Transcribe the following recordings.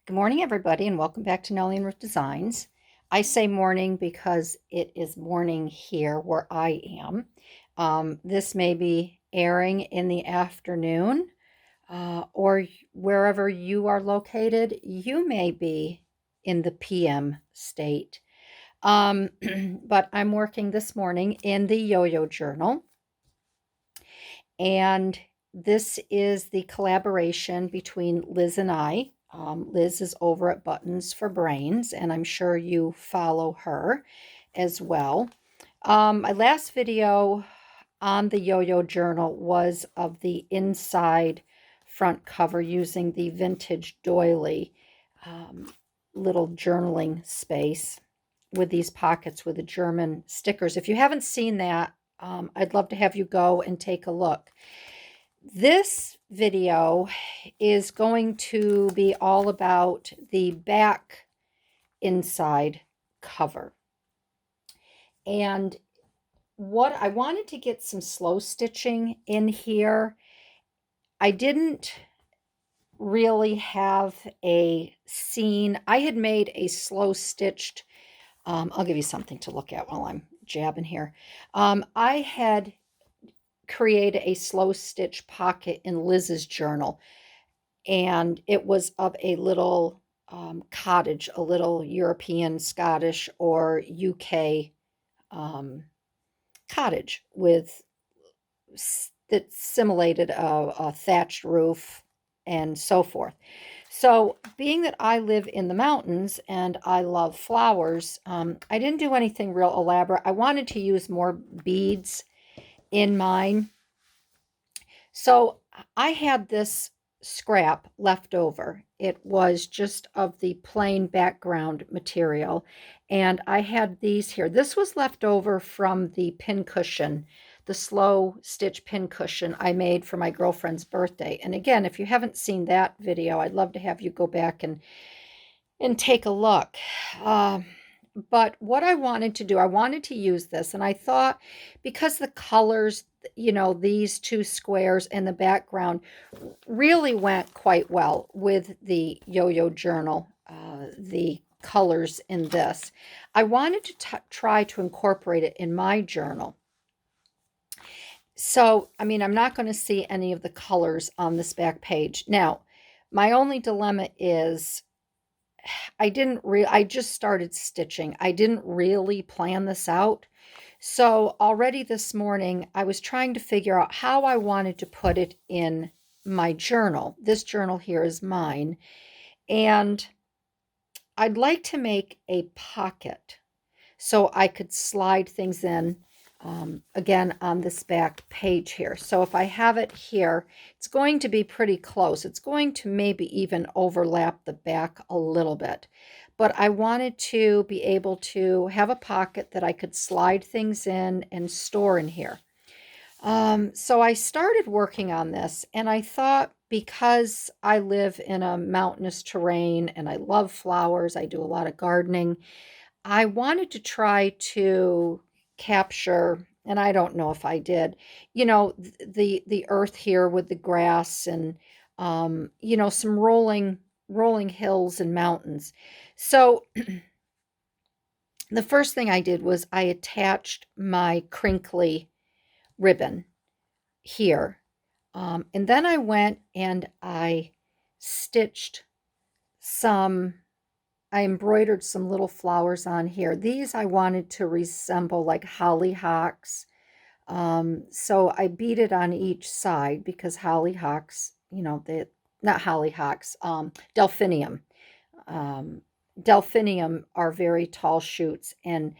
Good morning, everybody, and welcome back to Nellie and Ruth Designs. I say morning because it is morning here where I am. This may be airing in the afternoon, or wherever you are located, you may be in the PM state. Um, but I'm working this morning in the Yo-Yo Journal, and this is the collaboration between Liz and I. Liz is over at Buttons for Brains, and I'm sure you follow her as well. My last video on the Yo-Yo Journal was of the inside front cover using the vintage doily um, little journaling space with these pockets with the German stickers. If you haven't seen that, I'd love to have you go and take a look. This video is going to be all about the back inside cover. And what I wanted to get some slow stitching in here. I didn't really have a scene. I had made a slow stitched, I'll give you something to look at while I'm jabbing here. I had created a slow stitch pocket in Liz's journal, and it was of a little cottage, a little European, Scottish, or UK cottage with that simulated a thatched roof and so forth. So, being that I live in the mountains and I love flowers, I didn't do anything real elaborate. I wanted to use more beads in mine. So, I had this scrap left over. It was just of the plain background material. And I had these here. This was left over from the pin cushion, the slow stitch pin cushion I made for my girlfriend's birthday. And again, if you haven't seen that video, I'd love to have you go back and take a look. But what I wanted to do, I wanted to use this, and I thought because the colors, these two squares and the background really went quite well with the Yo-Yo Journal, the colors in this. I wanted to try to incorporate it in my journal. So, I mean, I'm not going to see any of the colors on this back page. Now, my only dilemma is I just started stitching. I didn't really plan this out. So already this morning, I was trying to figure out how I wanted to put it in my journal. This journal here is mine. And I'd like to make a pocket so I could slide things in again on this back page here. So if I have it here, it's going to be pretty close. It's going to maybe even overlap the back a little bit. But I wanted to be able to have a pocket that I could slide things in and store in here. So I started working on this, and I thought because I live in a mountainous terrain and I love flowers, I do a lot of gardening, I wanted to try to capture, and I don't know if I did, the earth here with the grass and some rolling hills and mountains. So the first thing I did was I attached my crinkly ribbon here. And then I went and stitched I embroidered some little flowers on here. These I wanted to resemble like hollyhocks. So I beat it on each side because hollyhocks, they not hollyhocks, delphinium. Delphinium are very tall shoots, and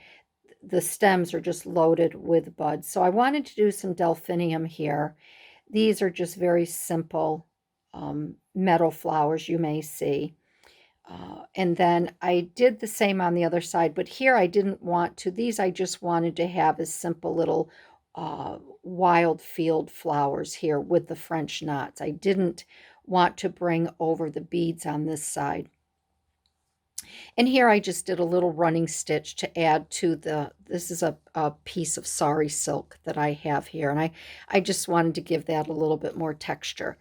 the stems are just loaded with buds. So I wanted to do some delphinium here. These are just very simple meadow flowers you may see. And then I did the same on the other side, but here I didn't want to. These I just wanted to have as simple little wild field flowers here with the French knots. I didn't want to bring over the beads on this side. And here I just did a little running stitch to add to this is a piece of sari silk that I have here. And I just wanted to give that a little bit more texture.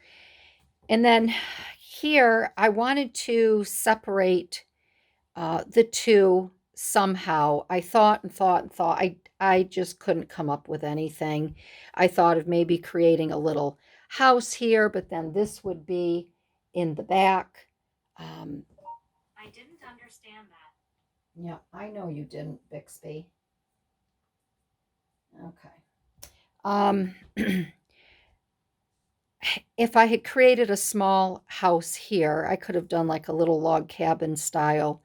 And then here I wanted to separate the two somehow. I thought and thought and thought. I just couldn't come up with anything. I thought of maybe creating a little house here, but then this would be in the back. Um, I didn't understand that. Yeah, I know you didn't, Bixby. Okay. Um, if I had created a small house here, I could have done like a little log cabin style.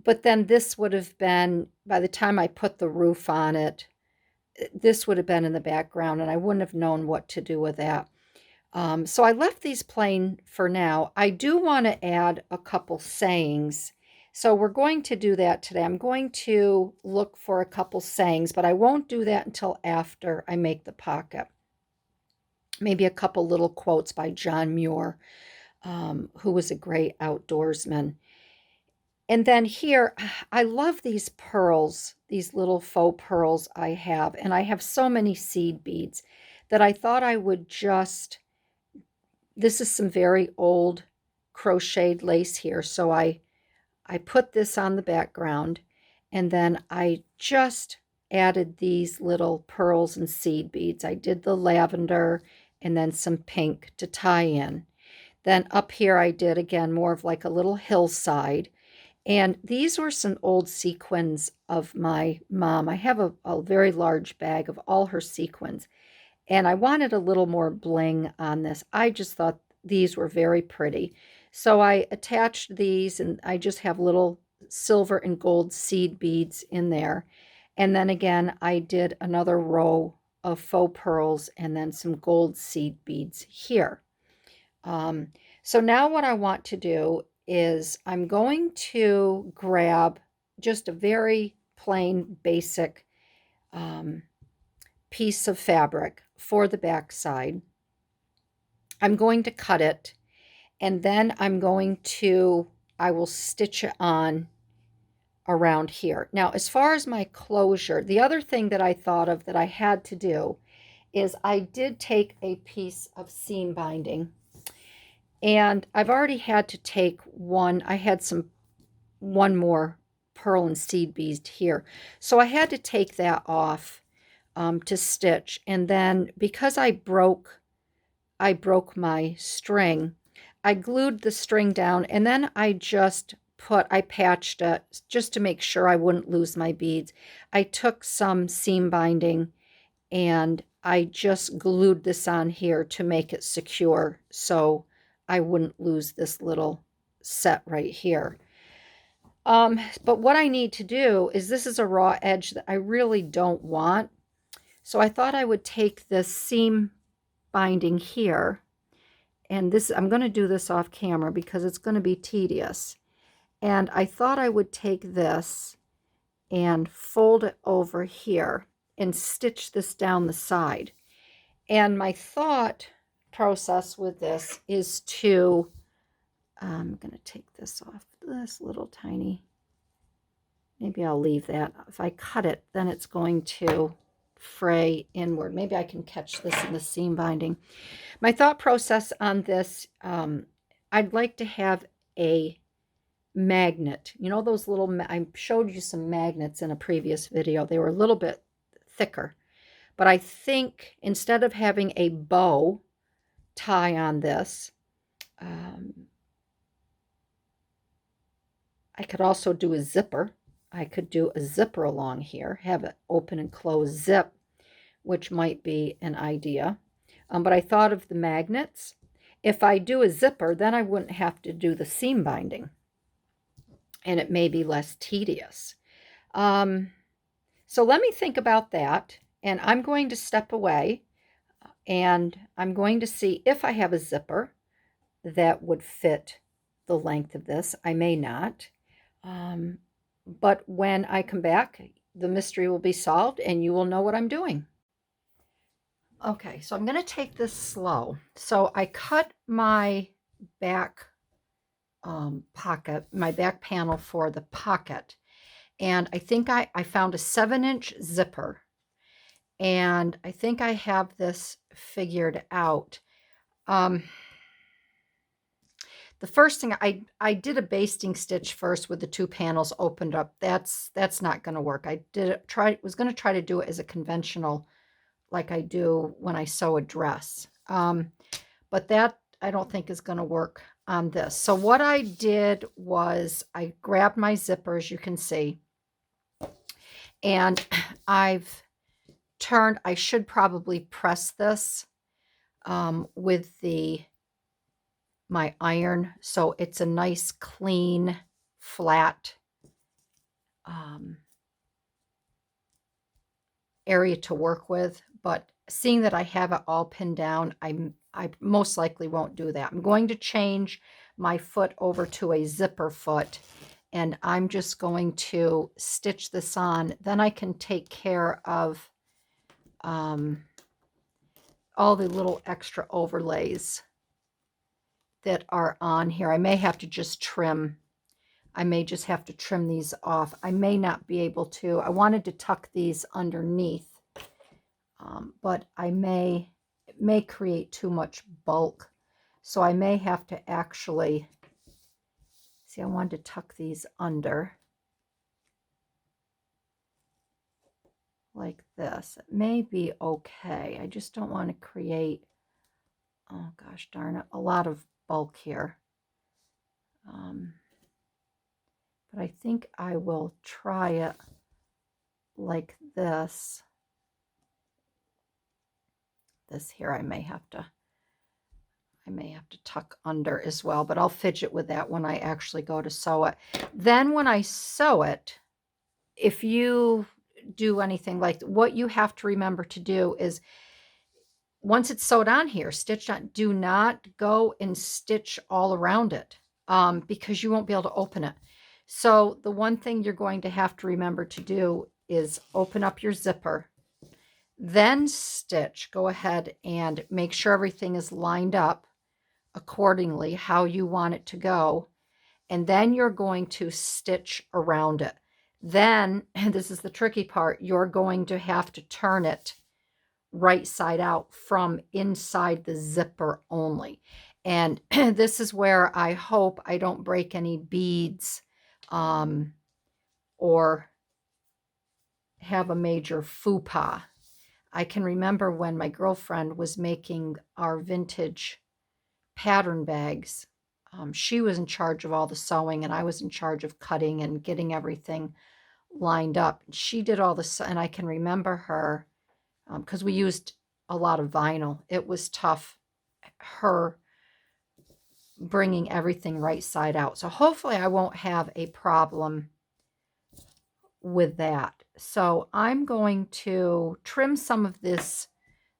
But then this would have been, by the time I put the roof on it, this would have been in the background, and I wouldn't have known what to do with that. So I left these plain for now. I do want to add a couple sayings. So we're going to do that today. I'm going to look for a couple sayings, but I won't do that until after I make the pocket. Maybe a couple little quotes by John Muir, who was a great outdoorsman. And then here, I love these pearls, these little faux pearls I have, and I have so many seed beads that I thought I would just, this is some very old crocheted lace here, so I put this on the background, and then I just added these little pearls and seed beads. I did the lavender and then some pink to tie in. Then up here I did, again, more of like a little hillside. And these were some old sequins of my mom. I have a very large bag of all her sequins, and I wanted a little more bling on this. I just thought these were very pretty. So I attached these, and I just have little silver and gold seed beads in there. And then again, I did another row of faux pearls and then some gold seed beads here. So now what I want to do is I'm going to grab just a very plain basic piece of fabric for the back side. I'm going to cut it, and then I will stitch it on around here. Now, as far as my closure, the other thing that I thought of that I had to do is I did take a piece of seam binding, and I've already had to take one. I had one more pearl and seed bead here. So I had to take that off to stitch. And then because I broke my string, I glued the string down, and then I patched it just to make sure I wouldn't lose my beads. I took some seam binding and I just glued this on here to make it secure so I wouldn't lose this little set right here. But what I need to do is, this is a raw edge that I really don't want. So I thought I would take this seam binding here, and this, I'm going to do this off camera because it's going to be tedious. And I thought I would take this and fold it over here and stitch this down the side. And my thought process with this is to, I'm going to take this off, this little tiny, maybe I'll leave that. If I cut it, then it's going to fray inward. Maybe I can catch this in the seam binding. My thought process on this, I'd like to have a magnet. You know those little, I showed you some magnets in a previous video. They were a little bit thicker. But I think instead of having a bow tie on this, I could also do a zipper. I could do a zipper along here, have it open and close zip, which might be an idea. But I thought of the magnets. If I do a zipper, then I wouldn't have to do the seam binding, and it may be less tedious. So let me think about that, and I'm going to step away, and I'm going to see if I have a zipper that would fit the length of this. I may not. But when I come back, the mystery will be solved, and you will know what I'm doing. Okay, so I'm going to take this slow. So I cut my back pocket, my back panel for the pocket. And I think I found a 7-inch zipper. And I think I have this figured out. the first thing I did a basting stitch first with the 2 panels opened up. That's not going to work. I did it was going to try to do it as a conventional like I do when I sew a dress. But that I don't think is going to work on this. So what I did was I grabbed my zipper, as you can see, and I've turned, I should probably press this with my iron so it's a nice clean flat area to work with, but seeing that I have it all pinned down, I most likely won't do that. I'm going to change my foot over to a zipper foot, and I'm just going to stitch this on. Then I can take care of all the little extra overlays that are on here. I may have to just trim. I may just have to trim these off. I may not be able to. I wanted to tuck these underneath, but it may create too much bulk. So I may have to actually, see, I wanted to tuck these under like this. It may be okay. I just don't want to create, oh gosh darn it, a lot of bulk here. But I think I will try it like this. This here I may have to tuck under as well, but I'll fidget with that when I actually go to sew it. Then when I sew it, if you do anything like what you have to remember to do is once it's sewed on here, stitched on, do not go and stitch all around it because you won't be able to open it. So the one thing you're going to have to remember to do is open up your zipper, then stitch. Go ahead and make sure everything is lined up accordingly how you want it to go, and then you're going to stitch around it. Then, and this is the tricky part, you're going to have to turn it right side out from inside the zipper only. And this is where I hope I don't break any beads or have a major faux pas. I can remember when my girlfriend was making our vintage pattern bags. She was in charge of all the sewing, and I was in charge of cutting and getting everything lined up. She did all this, and I can remember her because we used a lot of vinyl. It was tough, her bringing everything right side out. So hopefully I won't have a problem with that. So I'm going to trim some of this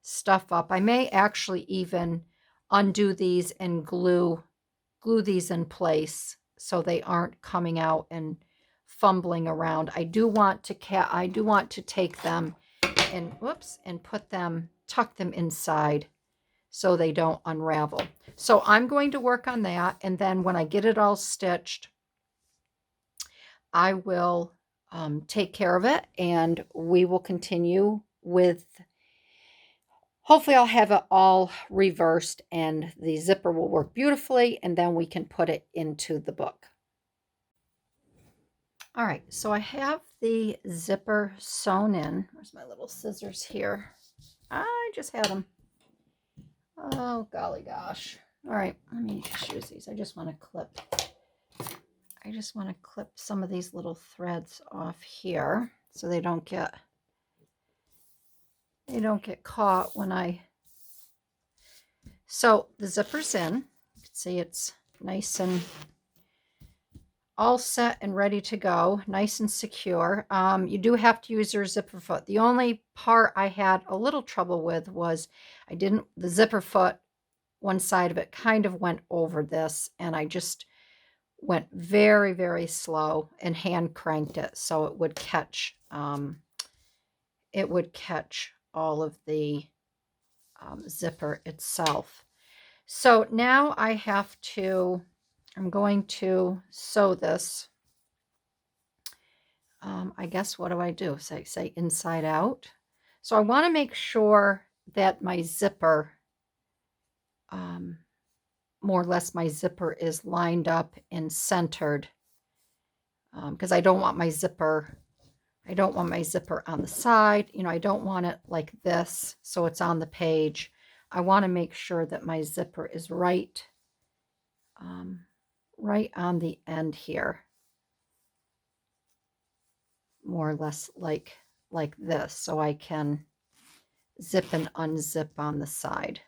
stuff up. I may actually even undo these and glue these in place so they aren't coming out and fumbling around. I do want to take them and tuck them inside so they don't unravel. So I'm going to work on that, and then when I get it all stitched, I will take care of it, and we will continue with, hopefully I'll have it all reversed and the zipper will work beautifully, and then we can put it into the book. All right, so I have the zipper sewn in. Where's my little scissors here? I just had them. Oh, golly gosh. All right, let me just use these. I just want to clip some of these little threads off here so they don't get caught when I, so the zipper's in. You can see it's nice and all set and ready to go, nice and secure. You do have to use your zipper foot. The only part I had a little trouble with was the zipper foot, one side of it kind of went over this, and I just went very, very slow and hand cranked it so it would catch all of the zipper itself. So now I'm going to sew this. I guess, what do I do? Say inside out. So I want to make sure that my zipper more or less my zipper is lined up and centered, because I don't want my zipper on the side. You know, I don't want it like this so it's on the page. I want to make sure that my zipper is right right on the end here, more or less like this, so I can zip and unzip on the side.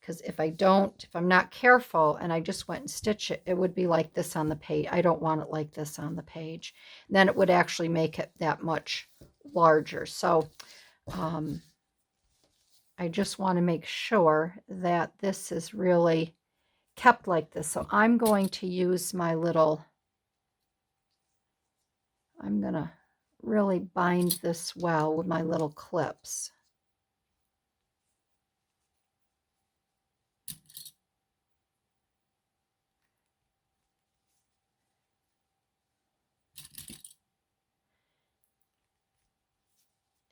Because if I'm not careful and I just went and stitch it, it would be like this on the page. I don't want it like this on the page. Then it would actually make it that much larger. So I just want to make sure that this is really kept like this. So I'm going to use my little, I'm going to really bind this well with my little clips.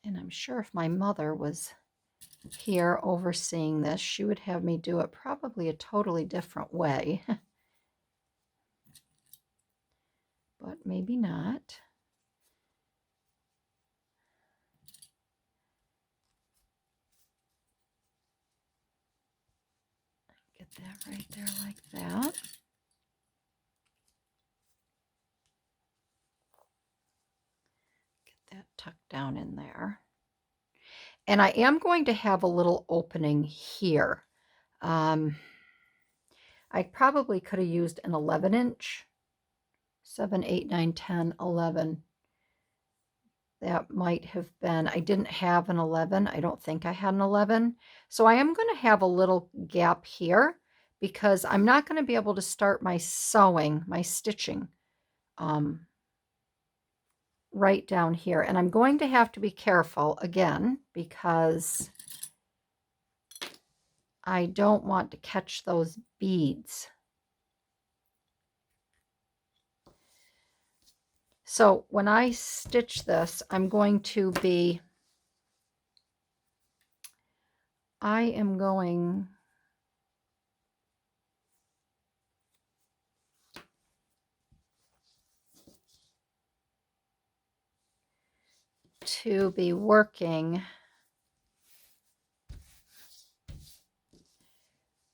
And I'm sure if my mother was here overseeing this, she would have me do it probably a totally different way. But maybe not. Get that right there like that. Get that tucked down in there. And I am going to have a little opening here. I probably could have used an 11-inch. 7, 8, 9, 10, 11. That might have been, I didn't have an 11. I don't think I had an 11. So I am going to have a little gap here because I'm not going to be able to start my sewing, my stitching right down here. And I'm going to have to be careful again because I don't want to catch those beads. So when I stitch this, I'm going to be, I am going to be working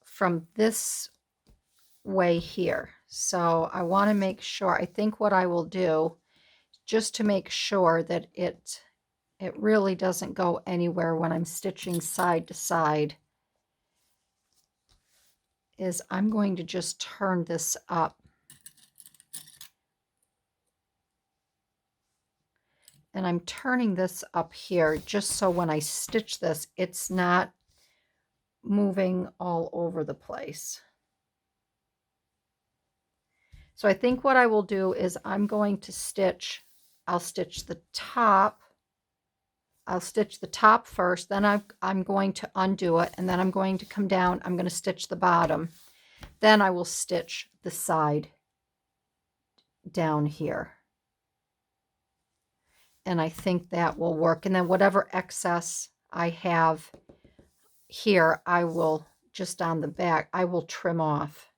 from this way here. So I want to make sure, I think what I will do, just to make sure that it really doesn't go anywhere when I'm stitching side to side, is I'm going to just turn this up. And I'm turning this up here just so when I stitch this, it's not moving all over the place. So I think what I will do is I'm going to stitch, I'll stitch the top. I'll stitch the top first, then I'm going to undo it, and then I'm going to come down, I'm going to stitch the bottom. Then I will stitch the side down here. And I think that will work. And then whatever excess I have here, I will, just on the back, I will trim off.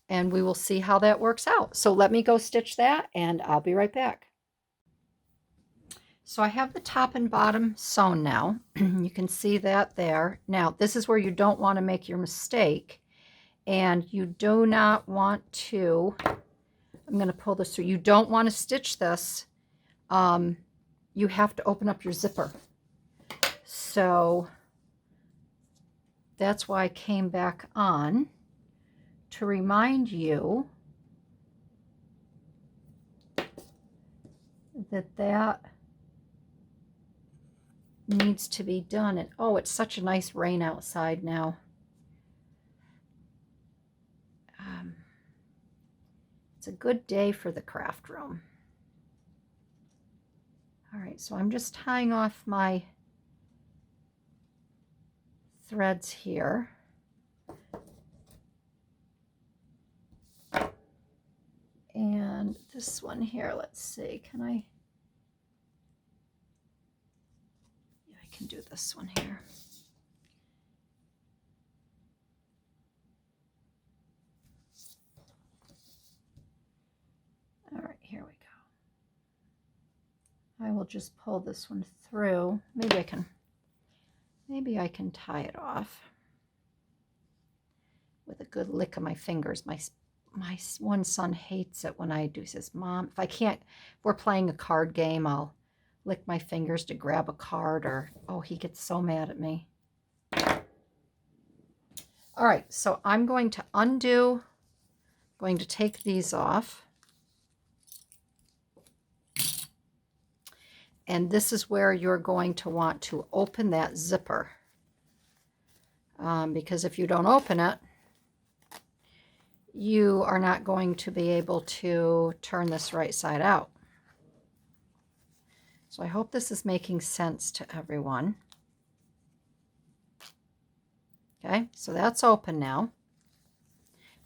And we will see how that works out. So let me go stitch that, and I'll be right back. So I have the top and bottom sewn now. You can see that there. Now, this is where you don't want to make your mistake. And you do not want to, I'm going to pull this through. You don't want to stitch this. You have to open up your zipper. So that's why I came back on to remind you that that needs to be done. And oh, it's such a nice rain outside now. It's a good day for the craft room. All right, so I'm just tying off my threads here. And this one here, let's see, can I? Yeah, I can do this one here. we'll just pull this one through. Maybe I can tie it off with a good lick of my fingers. My one son hates it when I do. He says, Mom, if we're playing a card game, I'll lick my fingers to grab a card, or, oh, he gets so mad at me. All right, so I'm going to going to take these off. And this is where you're going to want to open that zipper. Because if you don't open it, you are not going to be able to turn this right side out. So I hope this is making sense to everyone. Okay, so that's open now,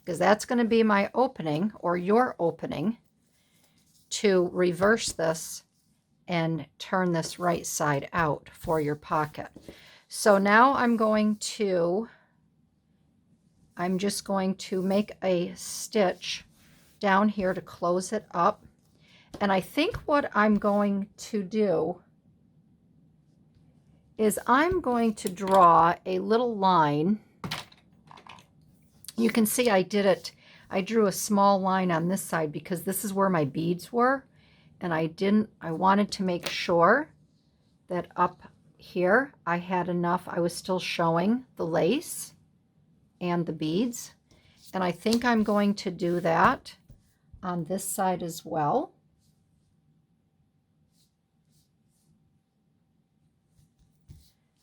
because that's going to be my opening, or your opening, to reverse this and turn this right side out for your pocket. So now I'm just going to make a stitch down here to close it up. And I think what I'm going to do is I'm going to draw a little line. You can see I drew a small line on this side because this is where my beads were. And I wanted to make sure that up here I had enough. I was still showing the lace and the beads. And I think I'm going to do that on this side as well.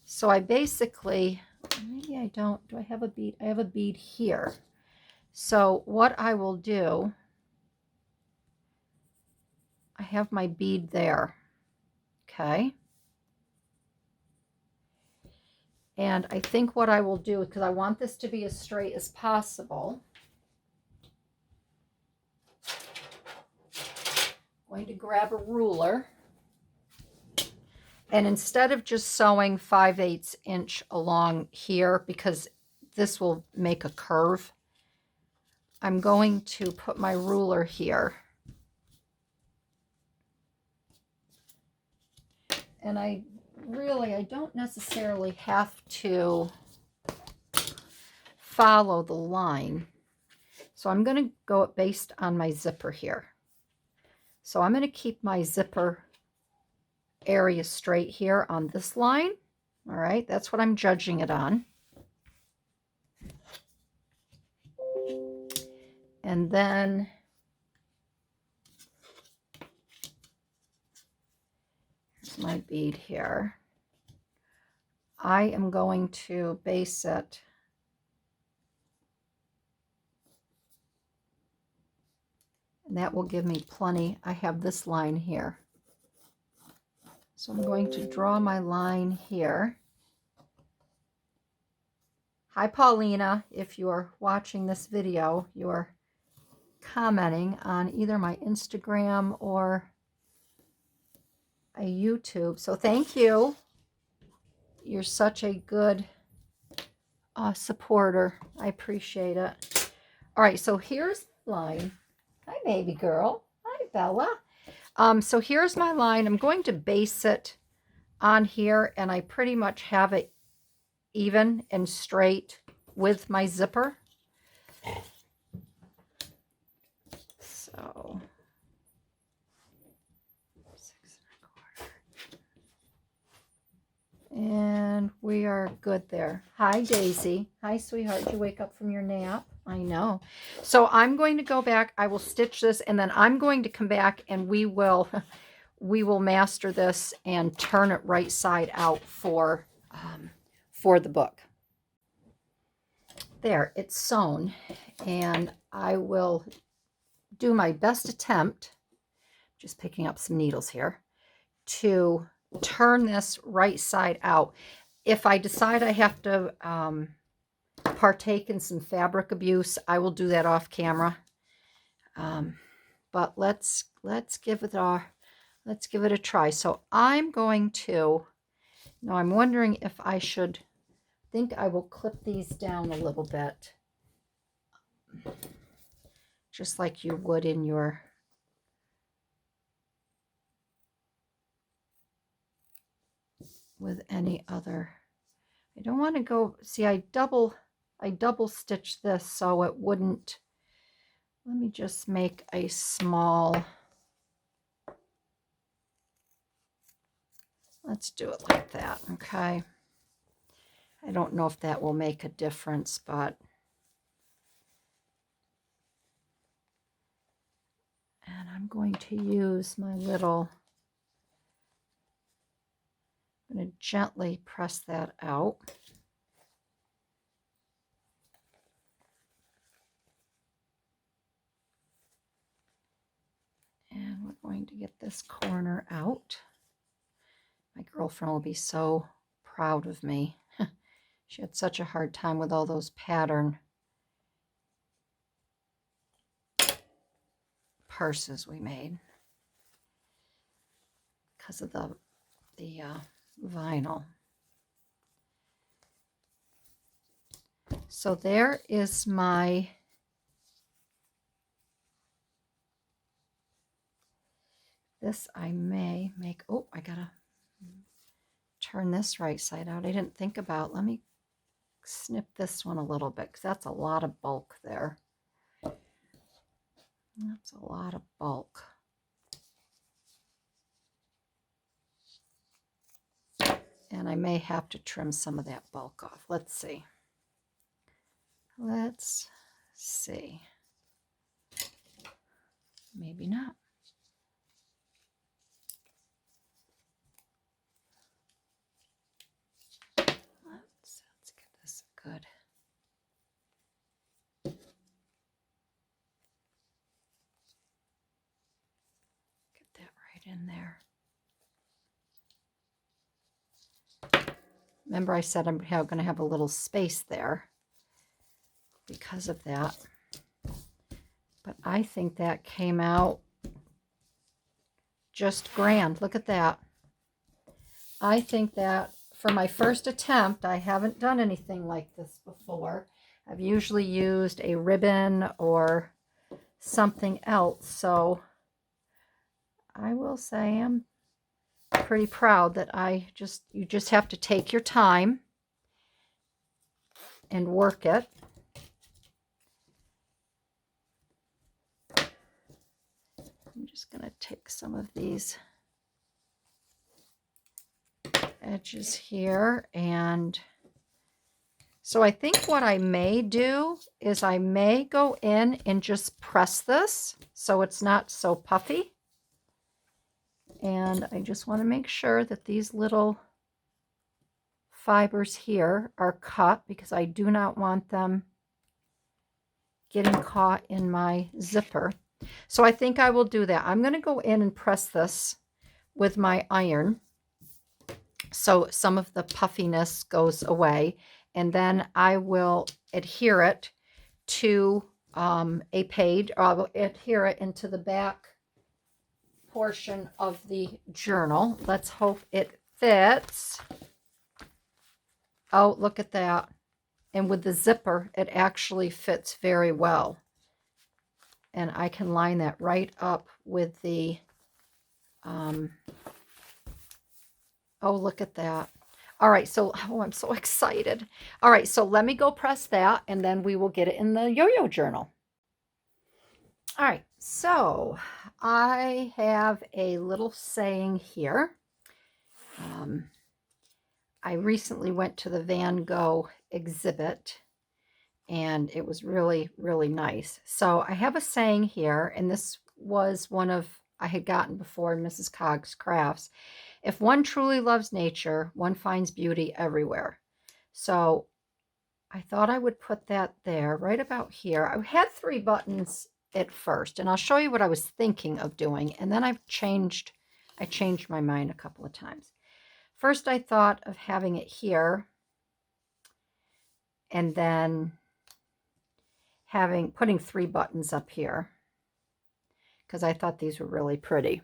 So I basically, maybe I don't, do I have a bead? I have a bead here. So what I will do, I have my bead there, okay? And I think what I will do, because I want this to be as straight as possible, I'm going to grab a ruler. And instead of just sewing 5/8 inch along here, because this will make a curve, I'm going to put my ruler here. And I don't necessarily have to follow the line. So I'm going to go based on my zipper here. So I'm going to keep my zipper area straight here on this line. All right, that's what I'm judging it on. And then here's my bead here. I am going to base it and that will give me plenty. I have this line here. So I'm going to draw my line here. Hi, Paulina. If you are watching this video, you are commenting on either my Instagram or a YouTube. So thank you. You're such a good supporter. I appreciate it. All right, so here's the line. Hi, baby girl. Hi, Bella. So here's my line. I'm going to base it on here, and I pretty much have it even and straight with my zipper. So 6 1/4. And we are good there. Hi, Daisy. Hi, sweetheart. Did you wake up from your nap? I know. So I'm going to go back. I will stitch this, and then I'm going to come back and we will master this and turn it right side out for the book. There, it's sewn, and I will do my best attempt, just picking up some needles here, to turn this right side out. If I decide I have to partake in some fabric abuse, I will do that off camera. But let's give it a try. So I'm going to, now I'm wondering if I should, think I will clip these down a little bit, just like you would in your, with any other. I don't want to go, see, I double stitch this so it wouldn't. Let me just make a small, let's do it like that, okay? I don't know if that will make a difference, but and I'm going to use my little, I'm going to gently press that out. And we're going to get this corner out. My girlfriend will be so proud of me. She had such a hard time with all those pattern purses we made because of the vinyl. So there is my this I may make, oh, I gotta turn this right side out. I didn't think about, let me snip this one a little bit because that's a lot of bulk there. That's a lot of bulk. And I may have to trim some of that bulk off. Let's see. Let's see. Maybe not. Let's get this good. Get that right in there. Remember I said I'm going to have a little space there because of that. But I think that came out just grand. Look at that. I think that for my first attempt, I haven't done anything like this before. I've usually used a ribbon or something else. So I will say I'm pretty proud that you just have to take your time and work it. I'm just going to take some of these edges here, and so I think what I may do is I may go in and just press this so it's not so puffy. And I just want to make sure that these little fibers here are cut because I do not want them getting caught in my zipper. So I think I will do that. I'm going to go in and press this with my iron so some of the puffiness goes away, and then I will adhere it to a page, or I will adhere it into the back portion of the journal. Let's hope it fits. Oh, look at that. And with the zipper, it actually fits very well. And I can line that right up with the, oh, look at that. All right, so, oh, I'm so excited. All right, so let me go press that, and then we will get it in the yo-yo journal. All right, so I have a little saying here. I recently went to the Van Gogh exhibit, and it was really, really nice. So I have a saying here, and this was one I had gotten before in Mrs. Cogg's Crafts. If one truly loves nature, one finds beauty everywhere. So I thought I would put that there, right about here. I had 3 buttons at first, and I'll show you what I was thinking of doing, and then I changed my mind a couple of times. First, I thought of having it here, and then putting 3 buttons up here, because I thought these were really pretty.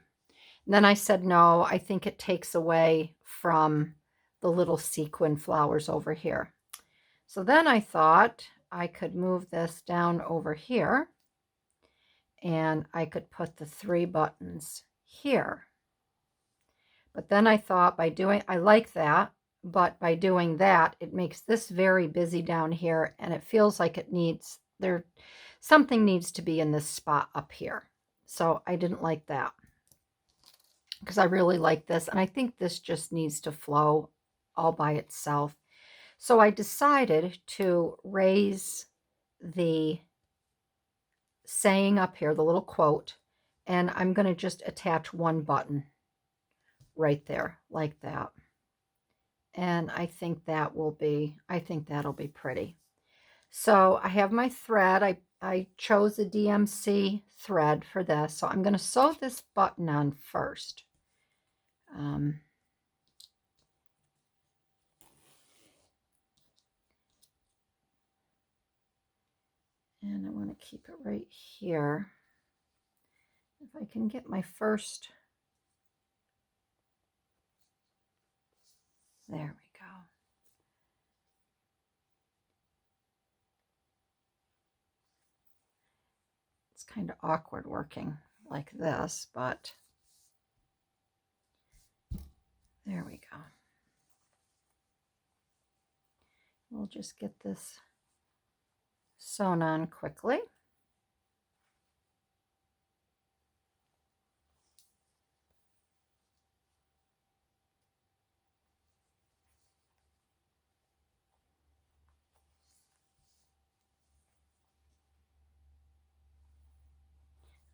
And then I said, no, I think it takes away from the little sequin flowers over here. So then I thought I could move this down over here, and I could put the 3 buttons here. But then I thought I like that, but by doing that, it makes this very busy down here, and it feels like something needs to be in this spot up here. So I didn't like that because I really like this, and I think this just needs to flow all by itself. So I decided to raise the saying up here, the little quote, and I'm going to just attach one button right there like that. And I think that'll be pretty. So I have my thread. I chose a DMC thread for this. So I'm going to sew this button on first. And I want to keep it right here. If I can get my first, there we go. It's kind of awkward working like this, but there we go. We'll just get this sewn on quickly.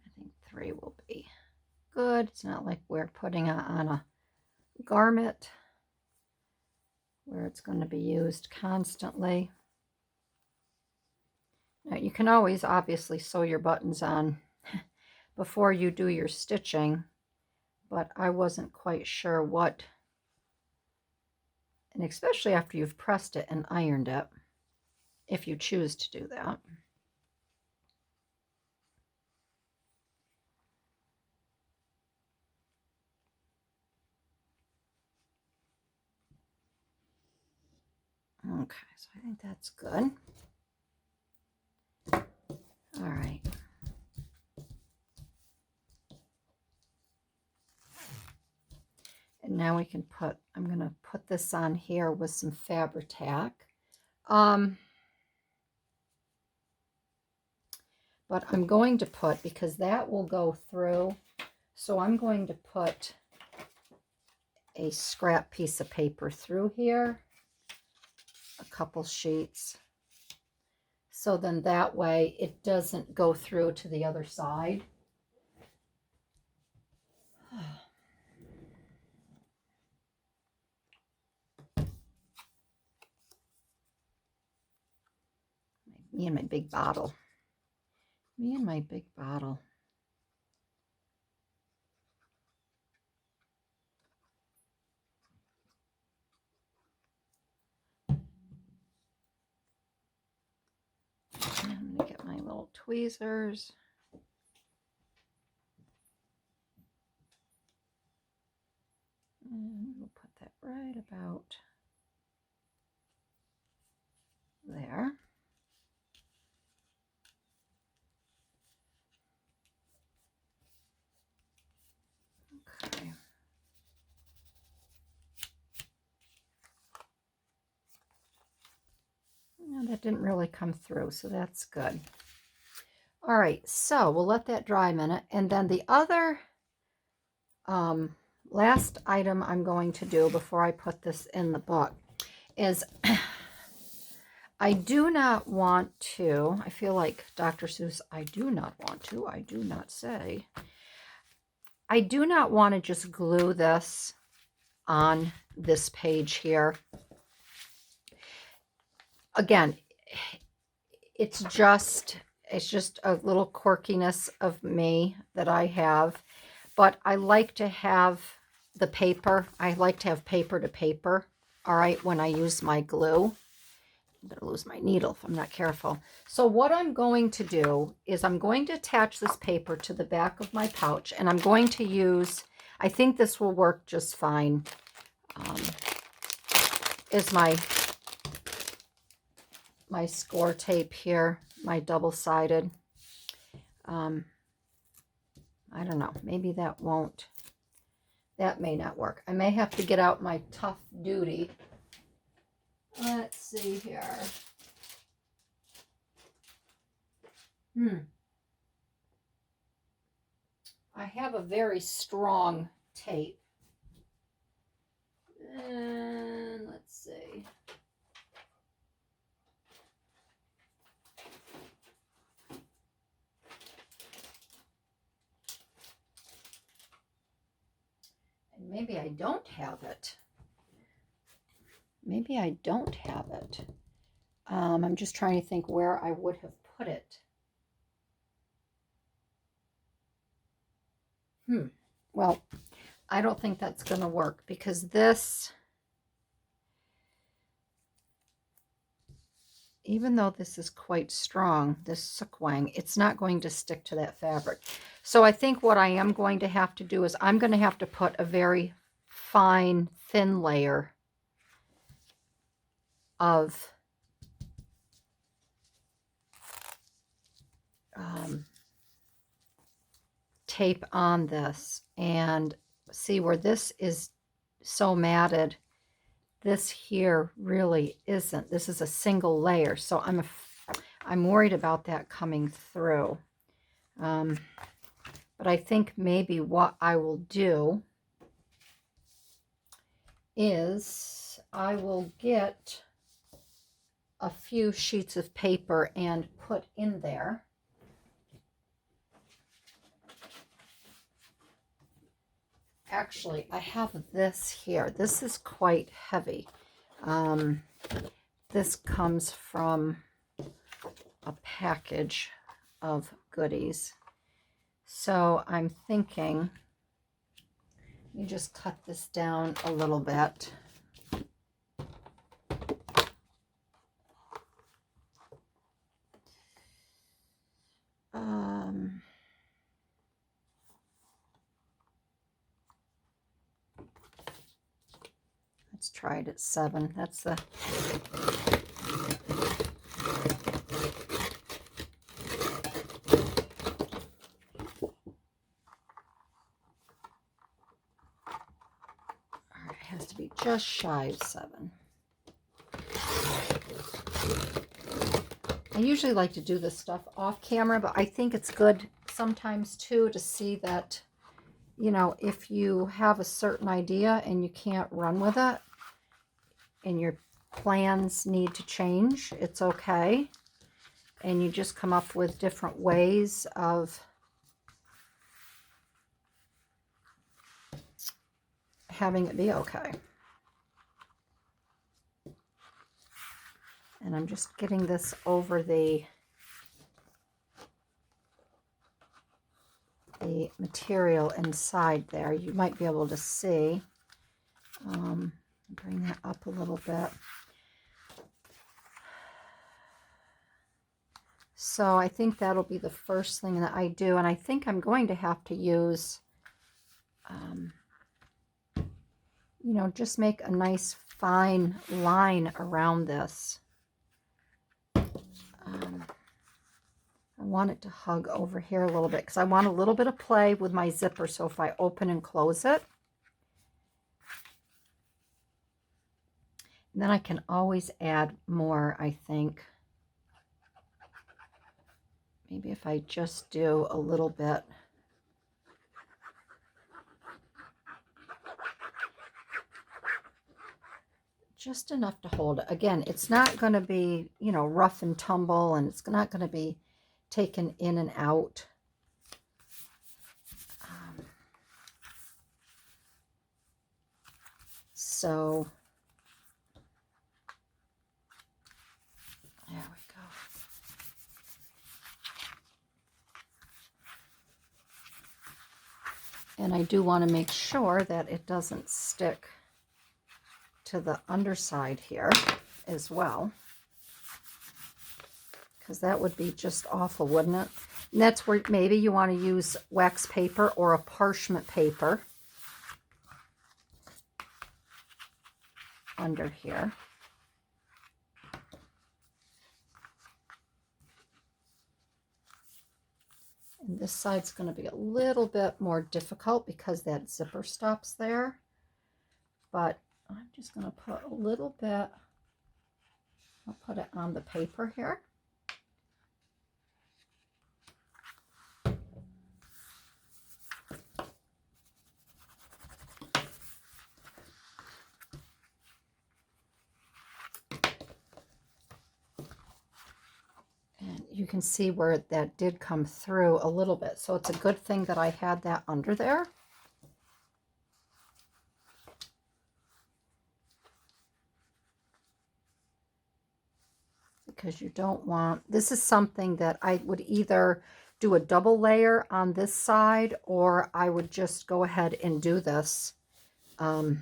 I think 3 will be good. It's not like we're putting it on a garment where it's going to be used constantly. Now you can always obviously sew your buttons on before you do your stitching, but I wasn't quite sure what, and especially after you've pressed it and ironed it, if you choose to do that. Okay, so I think that's good. All right. And now we can I'm going to put this on here with some Fabri-Tac. But I'm going to put, because that will go through, so I'm going to put a scrap piece of paper through here, a couple sheets. So then that way it doesn't go through to the other side. Me and my big bottle. Me and my big bottle. I'm going to get my little tweezers. And we'll put that right about there. Okay. No, that didn't really come through, so that's good. All right, so we'll let that dry a minute. And then the other last item I'm going to do before I put this in the book is I do not want to, I feel like Dr. Seuss, I do not want to, I do not say. I do not want to just glue this on this page here. Again, it's just a little quirkiness of me that I have, but I like to have the paper. I like to have paper to paper, all right, when I use my glue. I'm going to lose my needle if I'm not careful. So what I'm going to do is I'm going to attach this paper to the back of my pouch, and I'm going to use, I think this will work just fine, is my score tape here, my double-sided. I don't know, maybe that won't That may not work. I may have to get out my Tough Duty. Let's see here. I have a very strong tape. And let's see. And maybe I don't have it. Maybe I don't have it. I'm just trying to think where I would have put it. Well, I don't think that's going to work because this, even though this is quite strong, this sequin, it's not going to stick to that fabric. So I think what I am going to have to do is I'm going to have to put a very fine, thin layer of tape on this, and see where this is so matted, this here really isn't. This is a single layer, so I'm worried about that coming through. But I think maybe what I will do is I will get a few sheets of paper and put in there. Actually, I have this here. This is quite heavy. This comes from a package of goodies. So I'm thinking, let me just cut this down a little bit. Let's try it at 7. That's the has to be just shy of 7. I usually like to do this stuff off camera, but I think it's good sometimes too to see that, you know, if you have a certain idea and you can't run with it and your plans need to change, it's okay. And you just come up with different ways of having it be okay. And I'm just getting this over the material inside there. You might be able to see. Bring that up a little bit. So I think that'll be the first thing that I do. And I think I'm going to have to use, you know, just make a nice fine line around this. I want it to hug over here a little bit because I want a little bit of play with my zipper. So if I open and close it, and then I can always add more, I think. Maybe if I just do a little bit. Just enough to hold it. Again, it's not going to be, you know, rough and tumble, and it's not going to be taken in and out. So there we go. And I do want to make sure that it doesn't stick to the underside here as well, because that would be just awful, wouldn't it? And that's where maybe you want to use wax paper or a parchment paper under here. And this side's going to be a little bit more difficult because that zipper stops there. But I'm just going to put a little bit, I'll put it on the paper here. And you can see where that did come through a little bit. So it's a good thing that I had that under there. Because you don't want, this is something that I would either do a double layer on this side, or I would just go ahead and do this. You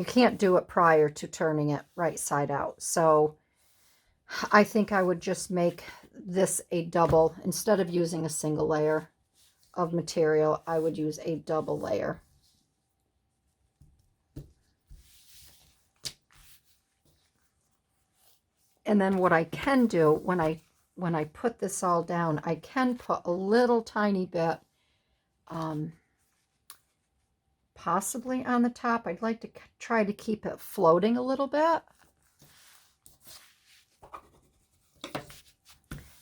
can't do it prior to turning it right side out. So I think I would just make this a double. Instead of using a single layer of material, I would use a double layer. And then what I can do when I put this all down, I can put a little tiny bit possibly on the top. I'd like to try to keep it floating a little bit.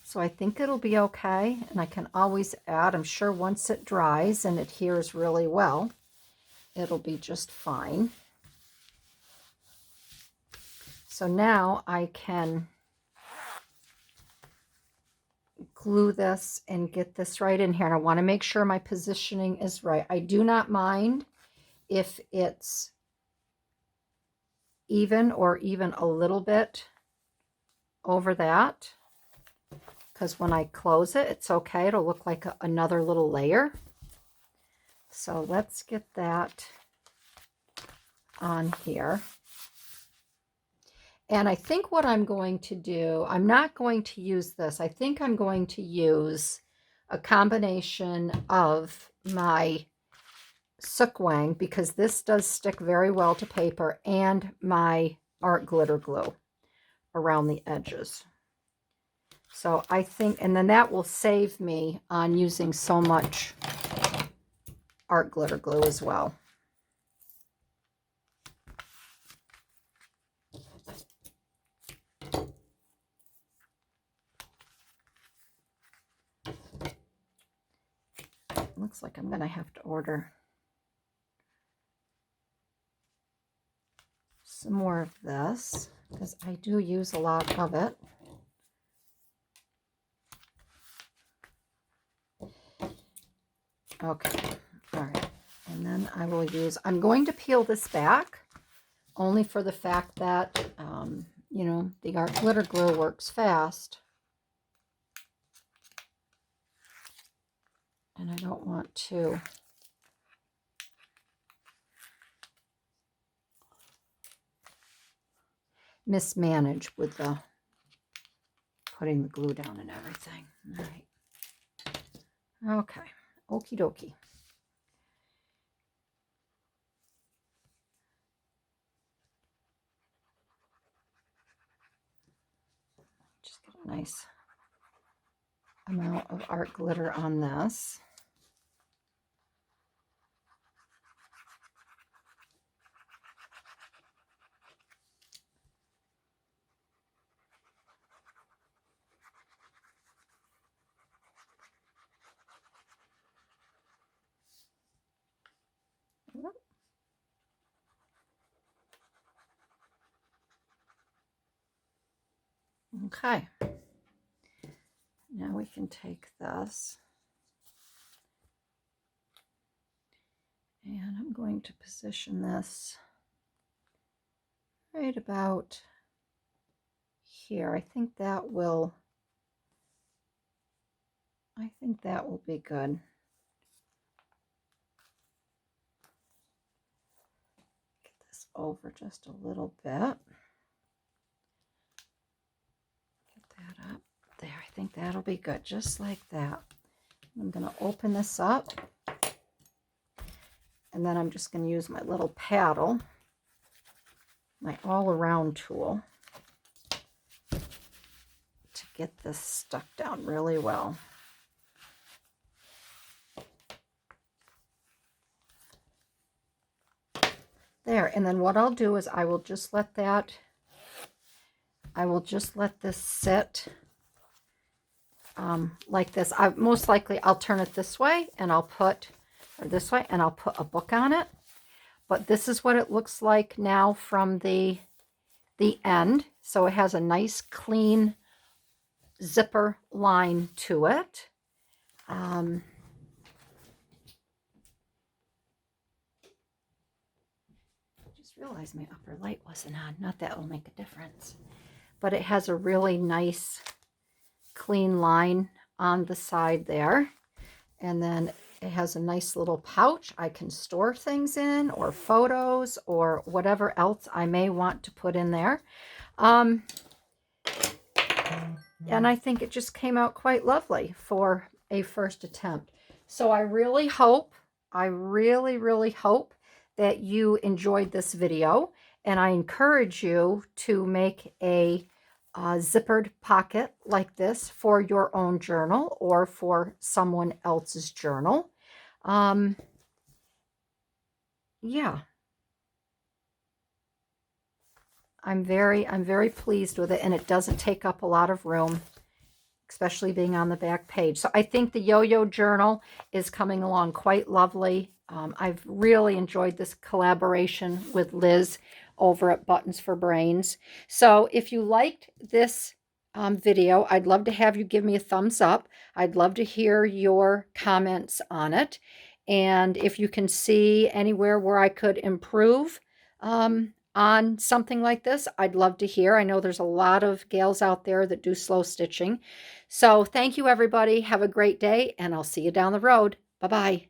So I think it'll be okay, and I can always add, I'm sure once it dries and adheres really well, it'll be just fine. So now I can glue this and get this right in here. And I want to make sure my positioning is right. I do not mind if it's even or even a little bit over that, because when I close it, it's okay. It'll look like another little layer. So let's get that on here. And I think what I'm going to do, I'm not going to use this. I think I'm going to use a combination of my Sookwang, because this does stick very well to paper, and my art glitter glue around the edges. So I think, and then that will save me on using so much art glitter glue as well. Looks like I'm going to have to order some more of this, because I do use a lot of it. Okay, all right. And then I will use, I'm going to peel this back only for the fact that, you know, the art glitter glue works fast. And I don't want to mismanage with the putting the glue down and everything. All right. Okay. Okie dokie. Just get a nice amount of art glitter on this. Okay. Now we can take this, and I'm going to position this right about here. I think that will be good. Get this over just a little bit. Get that up there. I think that'll be good, just like that. I'm going to open this up, and then I'm just going to use my little paddle, my all-around tool, to get this stuck down really well. There, and then what I'll do is I will just let this sit like this. Most likely I'll turn it this way and I'll put, or this way, and I'll put a book on it. But this is what it looks like now from the end. So it has a nice clean zipper line to it. Just realized my upper light wasn't on. Not that will make a difference. But it has a really nice clean line on the side there. And then it has a nice little pouch I can store things in, or photos, or whatever else I may want to put in there. And I think it just came out quite lovely for a first attempt. So I really hope, I really hope that you enjoyed this video, and I encourage you to make a zippered pocket like this for your own journal or for someone else's journal. Yeah, I'm very pleased with it, and it doesn't take up a lot of room, especially being on the back page. So I think the yo-yo journal is coming along quite lovely. I've really enjoyed this collaboration with Liz over at Buttons for Brains. So if you liked this video, I'd love to have you give me a thumbs up. I'd love to hear your comments on it. And if you can see anywhere where I could improve on something like this, I'd love to hear. I know there's a lot of gals out there that do slow stitching. So thank you, everybody. Have a great day, and I'll see you down the road. Bye-bye.